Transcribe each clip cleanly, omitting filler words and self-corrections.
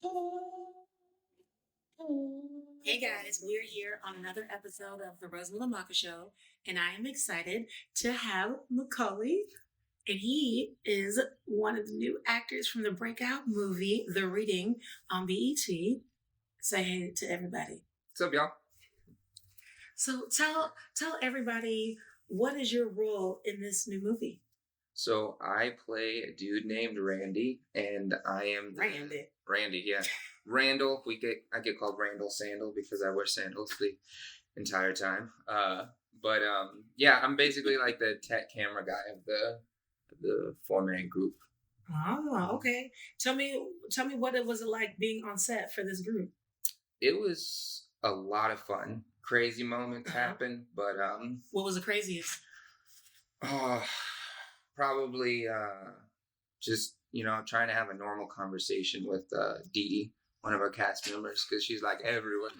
Hey guys, we're here on another episode of the Roselyn Mac Show, and I am excited to have McCauley. And he is one of the new actors from the breakout movie, The Reading, on BET. Say hey to everybody. What's up, y'all? So tell everybody, what is your role in this new movie? So I play a dude named Randy, and I am Randy, yeah. Randall. I get called Randall Sandal because I wear sandals the entire time. Yeah, I'm basically like the tech camera guy of the 4-man group. Oh, okay. Tell me what it was like being on set for this group. It was a lot of fun. Crazy moments happen, but what was the craziest? Probably just trying to have a normal conversation with Dee Dee, one of our cast members, because she's like everyone,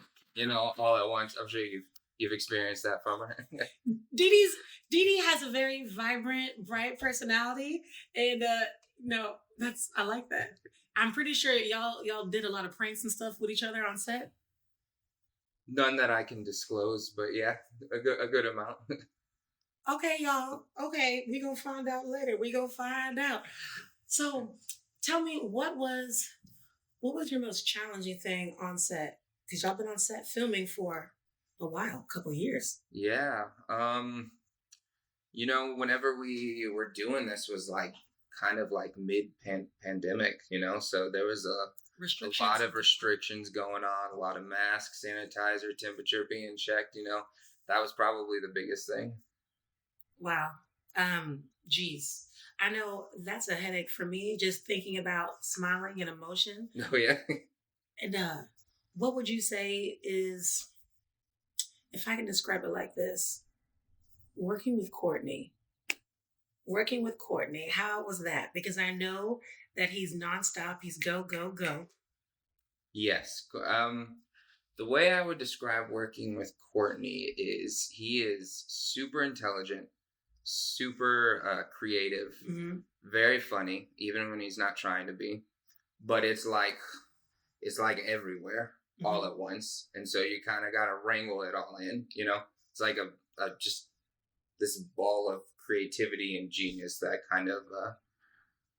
all at once. I'm sure you've experienced that from her. Dee Dee has a very vibrant, bright personality, and I like that. I'm pretty sure y'all did a lot of pranks and stuff with each other on set. None that I can disclose, but yeah, a good amount. Okay, y'all. Okay, we gonna find out later. We gonna find out. So, tell me, what was your most challenging thing on set? Because y'all been on set filming for a while, a couple years. Yeah. Whenever we were doing this was like kind of like mid-pandemic, so there was a lot of restrictions going on, a lot of masks, sanitizer, temperature being checked, that was probably the biggest thing. Wow. Geez. I know that's a headache for me, just thinking about smiling and emotion. Oh, yeah. And what would you say is, if I can describe it like this, working with Courtney, how was that? Because I know that he's nonstop. He's go, go, go. Yes. The way I would describe working with Courtney is he is super intelligent, super creative, very funny, even when he's not trying to be. But it's like everywhere all at once, and so you kind of got to wrangle it all in. It's like a just this ball of creativity and genius that kind of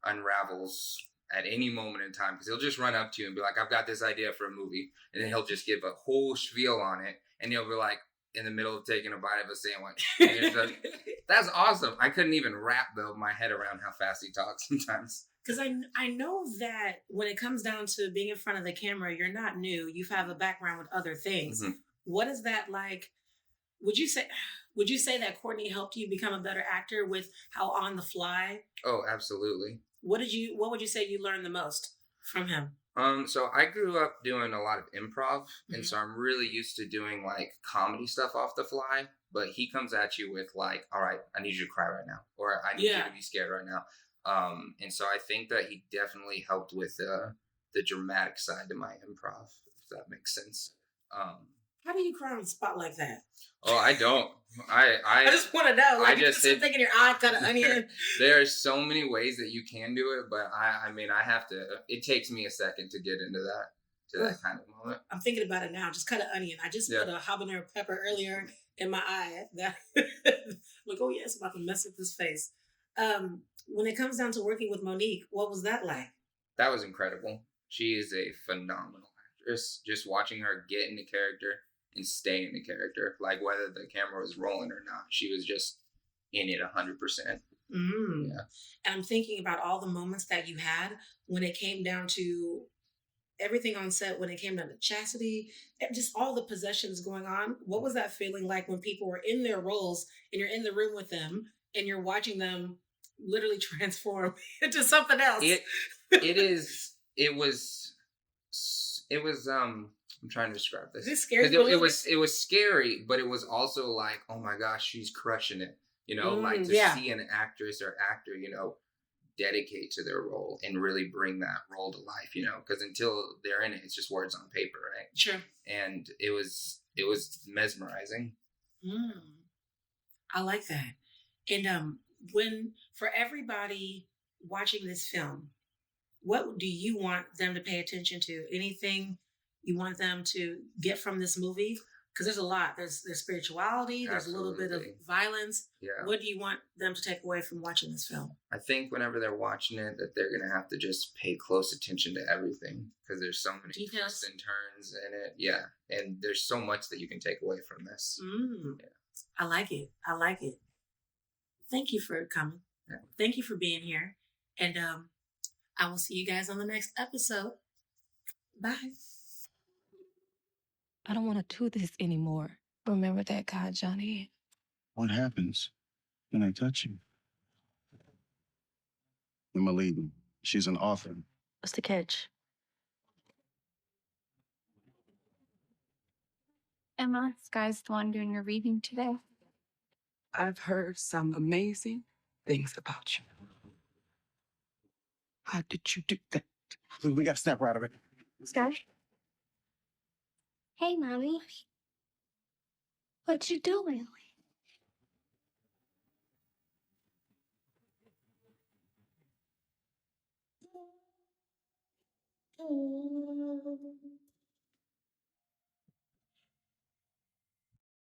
unravels at any moment in time, because he'll just run up to you and be like, I've got this idea for a movie, and then he'll just give a whole spiel on it, and he'll be like in the middle of taking a bite of a sandwich. That's awesome. I couldn't even wrap my head around how fast he talks sometimes. Because I know that when it comes down to being in front of the camera, you're not new. You have a background with other things. Mm-hmm. What is that like? Would you say that Courtney helped you become a better actor with how on the fly? Oh, absolutely. What would you say you learned the most from him? So I grew up doing a lot of improv, and so I'm really used to doing like comedy stuff off the fly. But he comes at you with like, all right, I need you to cry right now, or I need you to be scared right now. And so I think that he definitely helped with the dramatic side to my improv, if that makes sense. How do you cry on the spot like that? Oh, I don't. I just want to know. Like, you something in your eye, cut an onion. There are so many ways that you can do it, but I have to. It takes me a second to get into that kind of moment. I'm thinking about it now. Just cut an onion. I just put a habanero pepper earlier in my eye. That like, oh yeah, it's about to mess with this face. When it comes down to working with Monique, what was that like? That was incredible. She is a phenomenal actress. Just watching her get into character and stay in the character, like whether the camera was rolling or not, she was just in it 100%. Yeah. And I'm thinking about all the moments that you had when it came down to everything on set, when it came down to chastity, just all the possessions going on. What was that feeling like when people were in their roles and you're in the room with them and you're watching them literally transform into something else? It was I'm trying to describe this. Is it scary? It was scary, but it was also like, oh my gosh, she's crushing it. Like to see an actress or actor, dedicate to their role and really bring that role to life, because until they're in it, it's just words on paper, right? Sure. And it was mesmerizing. I like that. And when, for everybody watching this film, What do you want them to pay attention to? Anything you want them to get from this movie? Because there's a lot. There's spirituality. There's a little bit of Absolutely. violence. Yeah. What do you want them to take away from watching this film? I think whenever they're watching it, that they're gonna have to just pay close attention to everything because there's so many Details. twists and turns in it. Yeah, and there's so much that you can take away from this. Mm, Yeah. I like it. I like it. Thank you for coming. Yeah. Thank you for being here. And I will see you guys on the next episode. Bye. I don't want to do this anymore. Remember that guy, Johnny? What happens when I touch you? Emma Leiden. She's an author. What's the catch? Emma, Sky's the one doing your reading today. I've heard some amazing things about you. How did you do that? We got to snap right out of it. Sky? Hey, Mommy. What you doing?